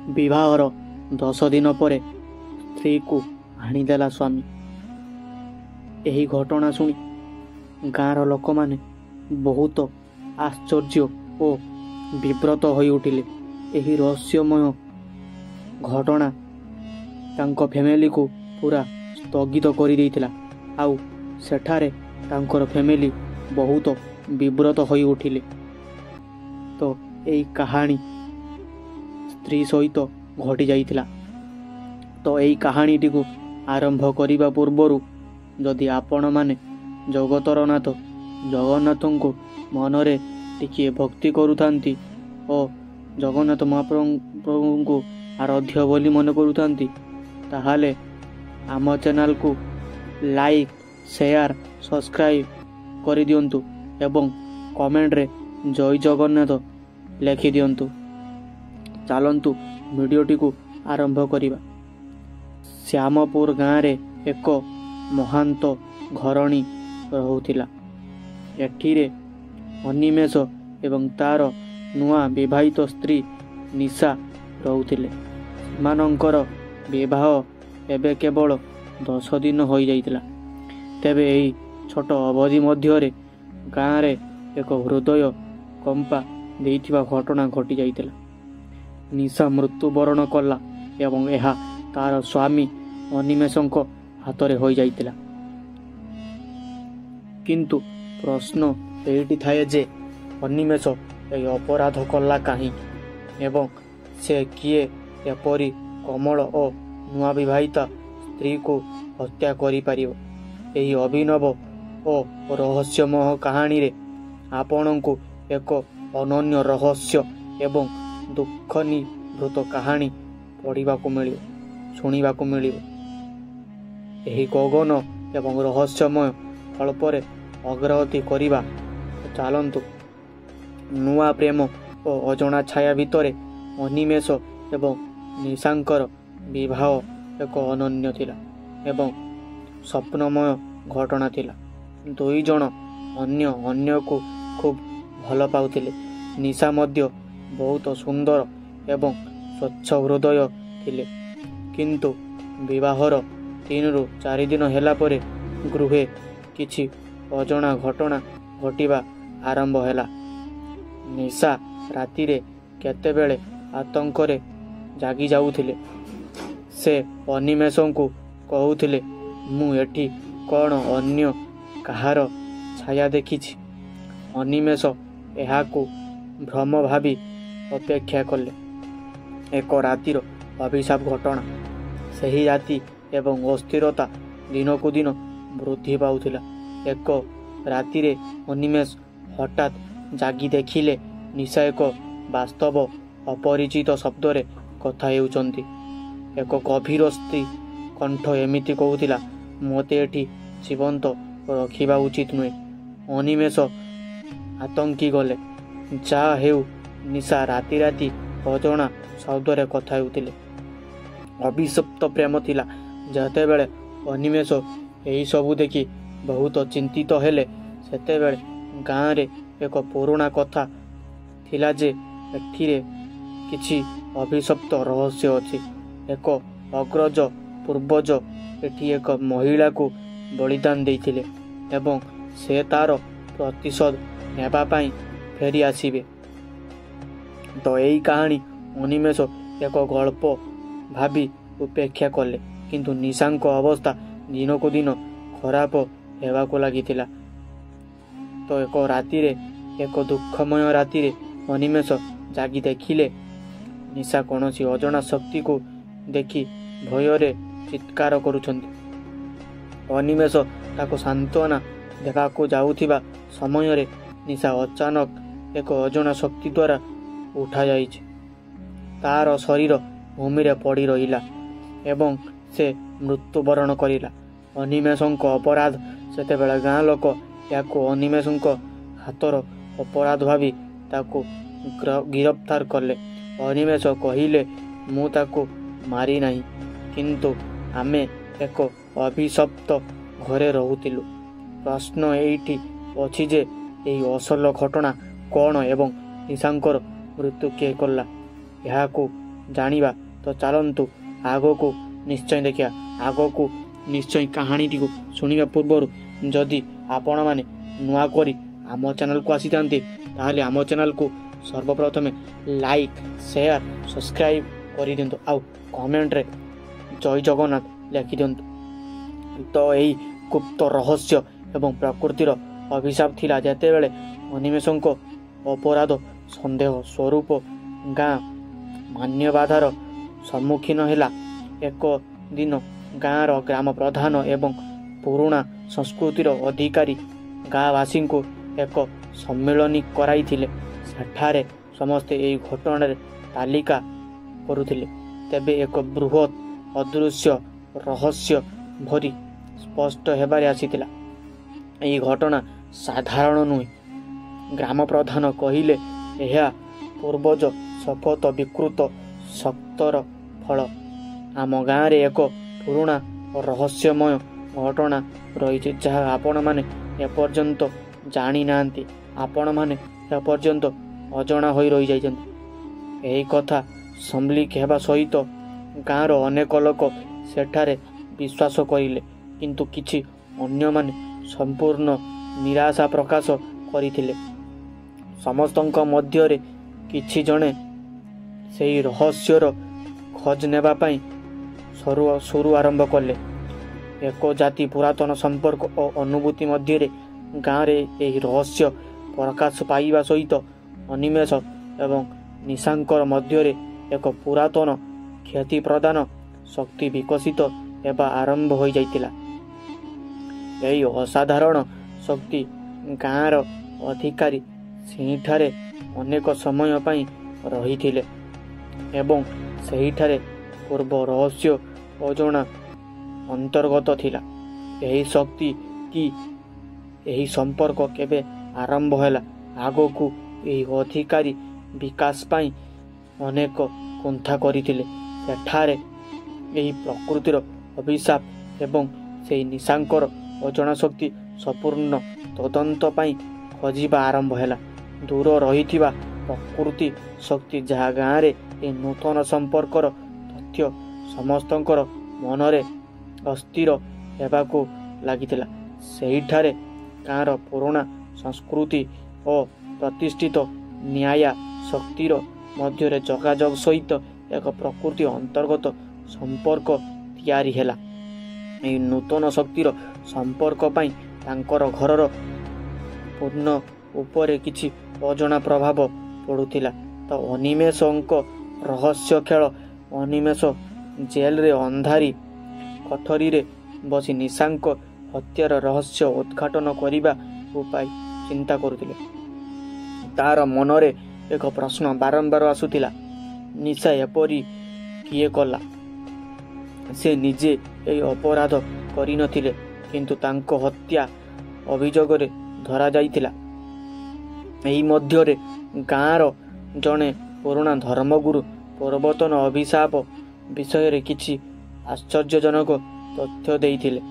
विवाहर 10 दिन पर स्त्री को आनीदेला स्वामी। यही घटना शुणी गाँवर लोक मैंने बहुत आश्चर्य और विव्रत हो उठिले। यही रहस्यमय घटना तांको फैमिली को पूरा स्थगित कर देइथिला। आउ सेठारे तांकर फैमिली बहुत विव्रत हो उठिले। तो यही कहानी स्त्री सहित घटी जाइथिला। तो यही कहानीटी को आरंभ करने पूर्वर जदि आपण माने जगतर नाथ जगन्नाथ को मनरे टिके भक्ति करुथांती और जगन्नाथ महाप्रभु को आराध्य बोली मन करुथांती ताहाले आम चैनल को लाइक शेयर सब्सक्राइब कर दियंतु एवं कमेंट रे जय जगन्नाथ लिखि दियंतु। चलंतु वीडियोटी को आरंभ करिबा। श्यामपुर गाँव रे एक महांत घरणी रहुथिला। एठिरे अनिमेष एवं तार नुआ विवाहित स्त्री निशा रहुथिले। सेमानंकर विवाह एबे केवल 10 दिन हो जाइतिला। तेबे एही छोट अवधि मध्यरे गाँव रे एक हृदय कंपा देइथिबा घटना घटी जाइतिला। निशा मृत्युवरण कला एवं यह तार स्वामी अनिमेषंक हाथ में हो जाइतिला। किंतु प्रश्न एठी थाए जे अनिमेष ए अपराध कला कहीं एवं से किए एपरी कमल और नुआ विवाहिता स्त्री को हत्या करि पारिबो। एही अभिनव और रहस्यमय कहानी रे आपणको एक अनन्य रहस्य एवं दुख निवृत कहानी पढ़ा मिलियो शुणा मिलियो। यही गगन एवं रहस्यमय कल्परे अग्रगति करिबा। चलंतु नुआ प्रेम और अजଣା छाया भितरे अनिमेष एवं निशांकर विवाह एक अनन्य थिला एवं स्वप्नमय घटना थिला। दुई जन अन्य अन्य को खूब भल पाउथिले। निशा मध्य बहुत सुंदर एवं स्वच्छ हृदय थिले। किंतु विवाहर 3 ରୁ 4 दिन हेला परे गृहे किछि अजଣା घटना घटिबा आरंभ हैला। निशा राति रे केतेबेले आतंकरे जागी जाउथिले। से अनिमेषं को कहउथिले मु एठी कौन अन्य कहार छाया देखिछि। अनिमेष एहाकू भ्रम भावी अपेक्षा कले। एक रातिर अभिशाप घटना सही राति एवं अस्थिरता दिन को दिन वृद्धि पाउथिला। एक राति रे अनिमेष हठात जागी देखिले निशा एक वास्तव अपरिचित शब्द रे कथा हेउचंती। एक गभीर स्त्री कंठ एमिति कहूथिला मते एठी जीवंत रखिबा उचित नुहे। अनिमेष आतंकी गले। जा हेउ निशा राति राति अजଣା शब्द रे कथा हेउथिले। अभिशप्त प्रेम थिला। जते बेले अनिमेष एही सबु देखि बहुत चिंतित हेले सेते बेले गाँव रे एक पुराना कथा थिला जे एठिरे किछि अभिशप्त रहस्य अछि। एक अग्रज पूर्वज एठी एक महिला को बलिदान देइथिले एवं से तार प्रतिशोध नेबा पई फेरी आसीबे। तो यही कहानी अनिमेष एक गल्प भावी उपेक्षा कले। किंतु निशांक अवस्था दिन को दिन खराब हेबाको लागिथिला। तो एक राति रे एक दुखमय राति रे अनिमेष जागी देखिले निशा कौनसी अजଣା शक्ति को देखि भୟରେ चित्कार करुछंती। अनिमेष ताको सांत्वना देखाको जाउथिबा समय रे निशा अचानक एक अजଣା शक्ति द्वारा उठा जाइछि। तार शरीर भूमि रे पड़ी रहिला एवं से मृत्युवरण करिला। अनिमेषंक अपराध सेतेबेले गाँ लोक याको अनिमेषंक हाथर अपराध भावी ताको गिरफ्तार कले। अनिमेष कहिले मु ताको मारी नाही किंतु आमे एक अभिशप्त घरे रहुतिलु। प्रश्न एठी अछि जे एही असल घटना कौन एवं निशांकर मृत्यु किए कला। यहाकू ଜାଣିବା ତ ଚାଲନ୍ତୁ ଆଗକୁ ନିଶ୍ଚୟ ଦେଖିବା। ଆଗକୁ ନିଶ୍ଚୟ କାହାଣୀଟିକୁ ଶୁଣିବା ପୂର୍ବରୁ ଯଦି ଆପଣମାନେ ନୂଆ କରି ଆମ ଚ୍ୟାନେଲକୁ ଆସିଥାନ୍ତି ତାହେଲେ ଆମ ଚ୍ୟାନେଲକୁ ସର୍ବପ୍ରଥମେ ଲାଇକ୍, ସେୟାର, ସବସ୍କ୍ରାଇବ୍ କରିଦିଅନ୍ତୁ ଆଉ କମେଣ୍ଟରେ ଜୟ ଜଗନ୍ନାଥ ଲେଖିଦିଅନ୍ତୁ। ତ ଏହି ଗୁପ୍ତ ରହସ୍ୟ ଏବଂ ପ୍ରକୃତିର ଅଭିଶାପ ଥିଲା ଯେତେବେଳେ ଅନିମେଷଙ୍କ ଅପରାଧ ସନ୍ଦେହ ସ୍ୱରୂପ ଗାଁ ମାନ୍ୟବାଧାର ସମ୍ମୁଖୀନ ହେଲା। ଏକ ଦିନ ଗାଁର ଗ୍ରାମ ପ୍ରଧାନ ଏବଂ ପୁରୁଣା ସଂସ୍କୃତିର ଅଧିକାରୀ ଗାଁବାସୀଙ୍କୁ ଏକ ସମ୍ମିଳନୀ କରାଇଥିଲେ। ସେଠାରେ ସମସ୍ତେ ଏହି ଘଟଣାରେ ତାଲିକା କରୁଥିଲେ। ତେବେ ଏକ ବୃହତ୍ ଅଦୃଶ୍ୟ ରହସ୍ୟ ଭରି ସ୍ପଷ୍ଟ ହେବାରେ ଆସିଥିଲା। ଏହି ଘଟଣା ସାଧାରଣ ନୁହେଁ। ଗ୍ରାମ ପ୍ରଧାନ କହିଲେ ଏହା ପୂର୍ବଜ ଶପଥ ବିକୃତ ସକ୍ତର ଫଳ। ଆମ ଗାଁରେ ଏକ ପୁରୁଣା ରହସ୍ୟମୟ ଘଟଣା ରହିଛି ଯାହା ଆପଣମାନେ ଏପର୍ଯ୍ୟନ୍ତ ଜାଣିନାହାନ୍ତି। ଆପଣମାନେ ଏପର୍ଯ୍ୟନ୍ତ ଅଜଣା ହୋଇ ରହିଯାଇଛନ୍ତି। ଏହି କଥା ସମ୍ମିଳିତ ହେବା ସହିତ ଗାଁର ଅନେକ ଲୋକ ସେଠାରେ ବିଶ୍ୱାସ କରିଲେ, କିନ୍ତୁ କିଛି ଅନ୍ୟମାନେ ସମ୍ପୂର୍ଣ୍ଣ ନିରାଶା ପ୍ରକାଶ କରିଥିଲେ। ସମସ୍ତଙ୍କ ମଧ୍ୟରେ କିଛି ଜଣେ ସେହି ରହସ୍ୟର ଖୋଜ ନେବା ପାଇଁ ସରୁ ଆରମ୍ଭ କଲେ। ଏକ ଜାତି ପୁରାତନ ସମ୍ପର୍କ ଓ ଅନୁଭୂତି ମଧ୍ୟରେ ଗାଁରେ ଏହି ରହସ୍ୟ ପ୍ରକାଶ ପାଇବା ସହିତ ଅନିମେଷ ଏବଂ ନିଶାଙ୍କର ମଧ୍ୟରେ ଏକ ପୁରାତନ କ୍ଷତି ପ୍ରଦାନ ଶକ୍ତି ବିକଶିତ ହେବା ଆରମ୍ଭ ହୋଇଯାଇଥିଲା। ଏହି ଅସାଧାରଣ ଶକ୍ତି ଗାଁର ଅଧିକାରୀ ସେହିଠାରେ ଅନେକ ସମୟ ପାଇଁ ରହିଥିଲେ ଏବଂ ସେହିଠାରେ ପୂର୍ବ ରହସ୍ୟ ଅଜଣା ଅନ୍ତର୍ଗତ ଥିଲା। ଏହି ଶକ୍ତି କି ଏହି ସମ୍ପର୍କ କେବେ ଆରମ୍ଭ ହେଲା? ଆଗକୁ ଏହି ଅଧିକାରୀ ବିକାଶ ପାଇଁ ଅନେକ କୁଣ୍ଠା କରିଥିଲେ। ସେଠାରେ ଏହି ପ୍ରକୃତିର ଅଭିଶାପ ଏବଂ ସେହି ନିଶାଙ୍କର ଅଜଣା ଶକ୍ତି ସମ୍ପୂର୍ଣ୍ଣ ତଦନ୍ତ ପାଇଁ ଖୋଜିବା ଆରମ୍ଭ ହେଲା। ଦୂର ରହିଥିବା ପ୍ରକୃତି ଶକ୍ତି ଯାହା ଗାଁରେ ଏହି ନୂତନ ସମ୍ପର୍କର ତଥ୍ୟ ସମସ୍ତଙ୍କର ମନରେ ଅସ୍ଥିର ହେବାକୁ ଲାଗିଥିଲା। ସେହିଠାରେ ଗାଁର ପୁରୁଣା ସଂସ୍କୃତି ଓ ପ୍ରତିଷ୍ଠିତ ନ୍ୟାୟ ଶକ୍ତିର ମଧ୍ୟରେ ଯୋଗାଯୋଗ ସହିତ ଏକ ପ୍ରକୃତି ଅନ୍ତର୍ଗତ ସମ୍ପର୍କ ତିଆରି ହେଲା। ଏହି ନୂତନ ଶକ୍ତିର ସମ୍ପର୍କ ପାଇଁ ତାଙ୍କର ଘରର ପୂର୍ଣ୍ଣ ଉପରେ କିଛି ଅଜଣା ପ୍ରଭାବ ପଡ଼ୁଥିଲା। ତ ଅନିମେଷଙ୍କ ରହସ୍ୟ ଖେଳ। ଅନିମେଷ ଜେଲରେ ଅନ୍ଧାରୀ କୋଠରୀରେ ବସି ନିଶାଙ୍କ ହତ୍ୟାର ରହସ୍ୟ ଉଦ୍ଘାଟନ କରିବା ଉପାୟ ଚିନ୍ତା କରୁଥିଲେ। ତାର ମନରେ ଏକ ପ୍ରଶ୍ନ ବାରମ୍ବାର ଆସୁଥିଲା, ନିଶା ଏପରି କିଏ କଲା? ସେ ନିଜେ ଏହି ଅପରାଧ କରିନଥିଲେ, କିନ୍ତୁ ତାଙ୍କ ହତ୍ୟା ଅଭିଯୋଗରେ ଧରାଯାଇଥିଲା। ଏହି ମଧ୍ୟରେ ଗାଁର ଜଣେ ପୁରୁଣା ଧର୍ମଗୁରୁ ପୂର୍ବତନ ଅଭିଶାପ ବିଷୟରେ କିଛି ଆଶ୍ଚର୍ଯ୍ୟଜନକ ତଥ୍ୟ ଦେଇଥିଲେ।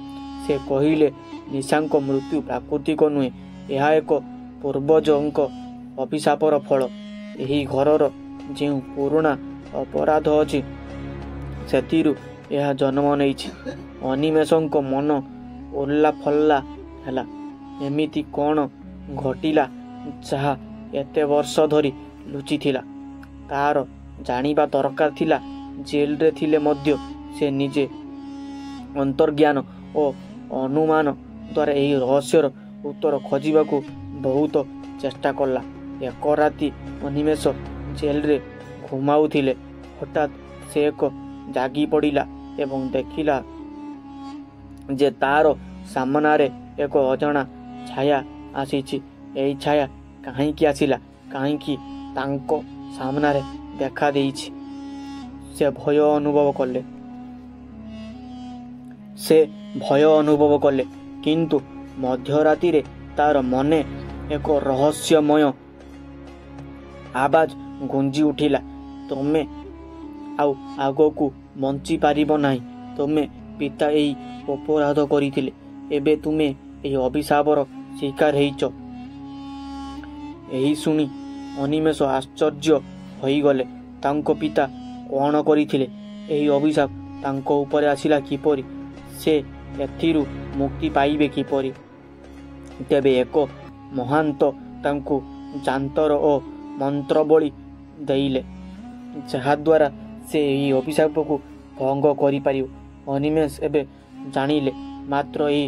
ସେ କହିଲେ ନିଶାଙ୍କ ମୃତ୍ୟୁ ପ୍ରାକୃତିକ ନୁହେଁ, ଏହା ଏକ ପୂର୍ବଜଙ୍କ ଅଭିଶାପର ଫଳ। ଏହି ଘରର ଯେଉଁ ପୁରୁଣା ଅପରାଧ ଅଛି ସେଥିରୁ ଏହା ଜନ୍ମ ନେଇଛି। ଅନିମେଷଙ୍କ ମନ ଉଲ୍ଲାଫଲ୍ଲା ହେଲା। ଏମିତି କ'ଣ ଘଟିଲା ଯାହା ଏତେ ବର୍ଷ ଧରି ଲୁଚିଥିଲା? ତାର ଜାଣିବା ଦରକାର ଥିଲା। ଜେଲରେ ଥିଲେ ମଧ୍ୟ ସେ ନିଜେ ଅନ୍ତର୍ଜ୍ଞାନ ଓ ଅନୁମାନ ଦ୍ୱାରା ଏହି ରହସ୍ୟର ଉତ୍ତର ଖୋଜିବାକୁ ବହୁତ ଚେଷ୍ଟା କଲା। ଏକ ରାତି ଅନିମେଷ ଜେଲରେ ଘୁମାଉଥିଲେ। ହଠାତ୍ ସେ ଜାଗି ପଡ଼ିଲା ଏବଂ ଦେଖିଲା ଯେ ତାର ସାମ୍ନାରେ ଏକ ଅଜଣା ଛାୟା ଆସିଛି। ଏହି ଛାୟା କାହିଁକି ଆସିଲା? କାହିଁକି ତାଙ୍କ ସାମ୍ନାରେ ଦେଖା ଦେଇଛି? ସେ ଭୟ ଅନୁଭବ କଲେ। କିନ୍ତୁ ମଧ୍ୟରାତିରେ ତାର ମନେ ଏକ ରହସ୍ୟମୟ ଆବାଜ ଗୁଞ୍ଜି ଉଠିଲା, ତୁମେ ଆଉ ଆଗକୁ ବଞ୍ଚି ପାରିବ ନାହିଁ। ତୁମେ ପିତା ଏହି ଅପରାଧ କରିଥିଲେ, ଏବେ ତୁମେ ଏହି ଅଭିଶାପର ଶିକାର ହେଇଛ। ଏହି ଶୁଣି ଅନିମେଷ ଆଶ୍ଚର୍ଯ୍ୟ ହୋଇଗଲେ। ତାଙ୍କ ପିତା କ'ଣ କରିଥିଲେ? ଏହି ଅଭିଶାପ ତାଙ୍କ ଉପରେ ଆସିଲା କିପରି? ସେ ଏଥିରୁ ମୁକ୍ତି ପାଇବେ କିପରି? ତେବେ ଏକ ମହାନ୍ତ ତାଙ୍କୁ ଯାନ୍ତର ଓ ମନ୍ତ୍ରବଳି ଦେଇଲେ, ଯାହାଦ୍ୱାରା ସେ ଏହି ଅଭିଶାପକୁ ଭଙ୍ଗ କରିପାରିବ। ଅନିମେଷ ଏବେ ଜାଣିଲେ ମାତ୍ର ଏହି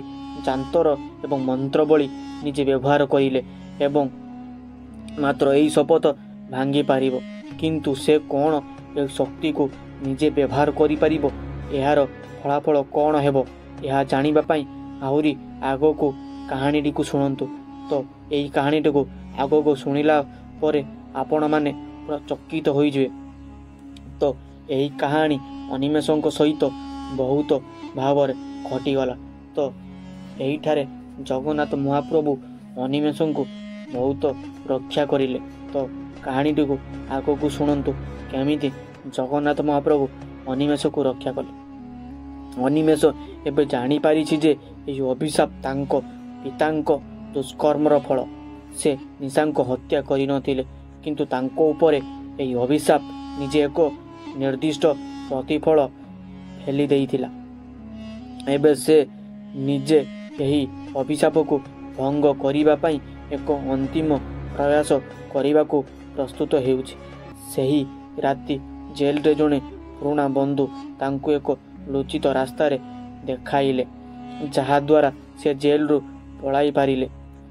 ଯାନ୍ତର ଏବଂ ମନ୍ତ୍ରବଳି ନିଜେ ବ୍ୟବହାର କରିଲେ ଏବଂ ମାତ୍ର ଏହି ଶପଥ ଭାଙ୍ଗି ପାରିବ। କିନ୍ତୁ ସେ କ'ଣ ଏ ଶକ୍ତିକୁ ନିଜେ ବ୍ୟବହାର କରିପାରିବ? ଏହାର ଫଳାଫଳ କ'ଣ ହେବ? ଏହା ଜାଣିବା ପାଇଁ ଆହୁରି ଆଗକୁ କାହାଣୀଟିକୁ ଶୁଣନ୍ତୁ। ତ ଏହି କାହାଣୀଟିକୁ ଆଗକୁ ଶୁଣିଲା ପରେ ଆପଣମାନେ ପୁରା ଚକିତ ହୋଇଯିବେ। ତ ଏହି କାହାଣୀ ଅନିମେଷଙ୍କ ସହିତ ବହୁତ ଭାବରେ ଘଟିଗଲା। ତ ଏହିଠାରେ ଜଗନ୍ନାଥ ମହାପ୍ରଭୁ ଅନିମେଷଙ୍କୁ ବହୁତ ରକ୍ଷା କରିଲେ। ତ କାହାଣୀଟିକୁ ଆଗକୁ ଶୁଣନ୍ତୁ, କେମିତି ଜଗନ୍ନାଥ ମହାପ୍ରଭୁ ଅନିମେଷକୁ ରକ୍ଷା କଲେ। ଅନିମେଷ ଏବେ ଜାଣିପାରିଛି ଯେ ଏହି ଅଭିଶାପ ତାଙ୍କ ପିତାଙ୍କ ଦୁଷ୍କର୍ମର ଫଳ। ସେ ନିଶାଙ୍କ ହତ୍ୟା କରିନଥିଲେ, କିନ୍ତୁ ତାଙ୍କ ଉପରେ ଏହି ଅଭିଶାପ ନିଜେ ଏକ ନିର୍ଦ୍ଦିଷ୍ଟ ପ୍ରତିଫଳ ଫେଲି ଦେଇଥିଲା। ଏବେ ସେ ନିଜେ ଏହି ଅଭିଶାପକୁ ଭଙ୍ଗ କରିବା ପାଇଁ ଏକ ଅନ୍ତିମ ପ୍ରୟାସ କରିବାକୁ ପ୍ରସ୍ତୁତ ହେଉଛି। ସେହି ରାତି ଜେଲରେ ଜଣେ ପୁରୁଣା ବନ୍ଧୁ ତାଙ୍କୁ ଏକ ଲୁଚିତ ରାସ୍ତାରେ ଦେଖାଇଲେ, ଯାହାଦ୍ୱାରା ସେ ଜେଲରୁ ପଳାଇ ପାରିଲେ।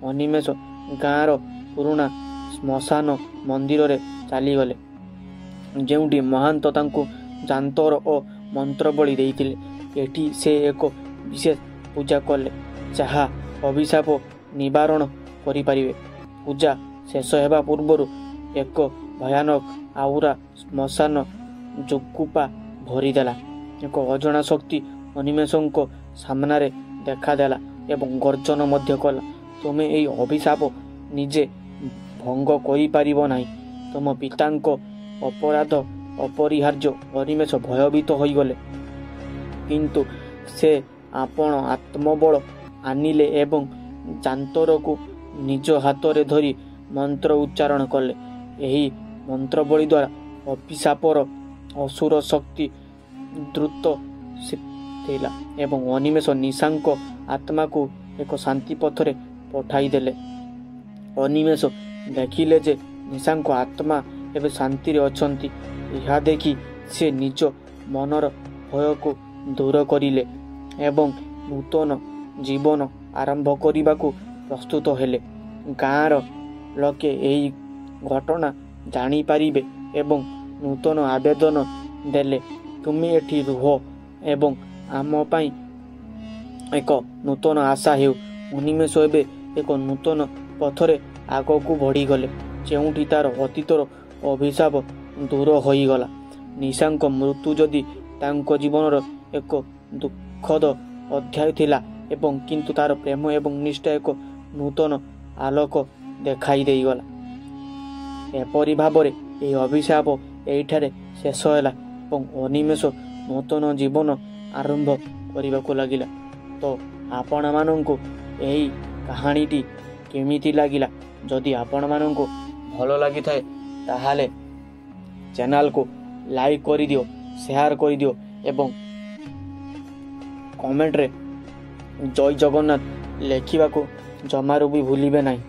ଅନିମେଷ ଗାଁର ପୁରୁଣା ଶ୍ମଶାନ ମନ୍ଦିରରେ ଚାଲିଗଲେ, ଯେଉଁଠି ମହାନ୍ତ ତାଙ୍କୁ ଯାନ୍ତର ଓ ମନ୍ତ୍ରବଳି ଦେଇଥିଲେ। ଏଠି ସେ ଏକ ବିଶେଷ ପୂଜା କଲେ, ଯାହା ଅଭିଶାପ ନିବାରଣ କରିପାରିବେ। ପୂଜା ଶେଷ ହେବା ପୂର୍ବରୁ ଏକ ଭୟାନକ ଆଉରା ଶ୍ମଶାନ ଯୋଗୁପା ଭରିଦେଲା। ଏକ ଅଜଣା ଶକ୍ତି ଅନିମେଷଙ୍କ ସାମ୍ନାରେ ଦେଖାଦେଲା ଏବଂ ଗର୍ଜନ ମଧ୍ୟ କଲା, ତୁମେ ଏହି ଅଭିଶାପ ନିଜେ ଭଙ୍ଗ କରିପାରିବ ନାହିଁ। ତୁମ ପିତାଙ୍କ ଅପରାଧ ଅପରିହାର୍ଯ୍ୟ। ଅନିମେଷ ଭୟଭୀତ ହୋଇଗଲେ, କିନ୍ତୁ ସେ ଆପଣ ଆତ୍ମବଳ ଆଣିଲେ ଏବଂ ଯାନ୍ତରକୁ ନିଜ ହାତରେ ଧରି ମନ୍ତ୍ର ଉଚ୍ଚାରଣ କଲେ। ଏହି ମନ୍ତ୍ରବଳି ଦ୍ୱାରା ଅଭିଶାପର ଅସୁର ଶକ୍ତି ଦ୍ରୁତ ଥିଲା ଏବଂ ଅନିମେଷ ନିଶାଙ୍କ ଆତ୍ମାକୁ ଏକ ଶାନ୍ତି ପଥରେ ପଠାଇଦେଲେ। ଅନିମେଷ ଦେଖିଲେ ଯେ ନିଶାଙ୍କ ଆତ୍ମା ଏବେ ଶାନ୍ତିରେ ଅଛନ୍ତି। ଏହା ଦେଖି ସେ ନିଜ ମନର ଭୟକୁ ଦୂର କରିଲେ ଏବଂ ନୂତନ ଜୀବନ ଆରମ୍ଭ କରିବାକୁ ପ୍ରସ୍ତୁତ ହେଲେ। ଗାଁର ଲୋକେ ଏହି ଘଟଣା ଜାଣିପାରିବେ ଏବଂ ନୂତନ ଆବେଦନ ଦେଲେ, ତୁମେ ଏଠି ରୁହ ଏବଂ ଆମ ପାଇଁ ଏକ ନୂତନ ଆଶା ହେଉ। ଅନିମେଷ ଏବେ ଏକ ନୂତନ ପଥରେ ଆଗକୁ ବଢ଼ିଗଲେ, ଯେଉଁଠି ତାର ଅତୀତର ଅଭିଶାପ ଦୂର ହୋଇଗଲା। ନିଶାଙ୍କ ମୃତ୍ୟୁ ଯଦି ତାଙ୍କ ଜୀବନର ଏକ ଦୁଃଖଦ ଅଧ୍ୟାୟ ଥିଲା ଏବଂ କିନ୍ତୁ ତାର ପ୍ରେମ ଏବଂ ନିଷ୍ଠା ଏକ ନୂତନ ଆଲୋକ ଦେଖାଇ ଦେଇଗଲା। ଏପରି ଭାବରେ ଏହି ଅଭିଶାପ ଏହିଠାରେ ଶେଷ ହେଲା ଏବଂ ଅନିମେଷ ନୂତନ ଜୀବନ ଆରମ୍ଭ କରିବାକୁ ଲାଗିଲା। ତ ଆପଣମାନଙ୍କୁ ଏହି କାହାଣୀଟି କେମିତି ଲାଗିଲା? ଯଦି ଆପଣମାନଙ୍କୁ ଭଲ ଲାଗିଥାଏ ତାହେଲେ ଚ୍ୟାନେଲକୁ ଲାଇକ୍ କରିଦିଅ, ସେୟାର କରିଦିଅ ଏବଂ କମେଣ୍ଟରେ ଜୟ ଜଗନ୍ନାଥ ଲେଖିବାକୁ ଜମାରୁ ବି ଭୁଲିବେ ନାହିଁ।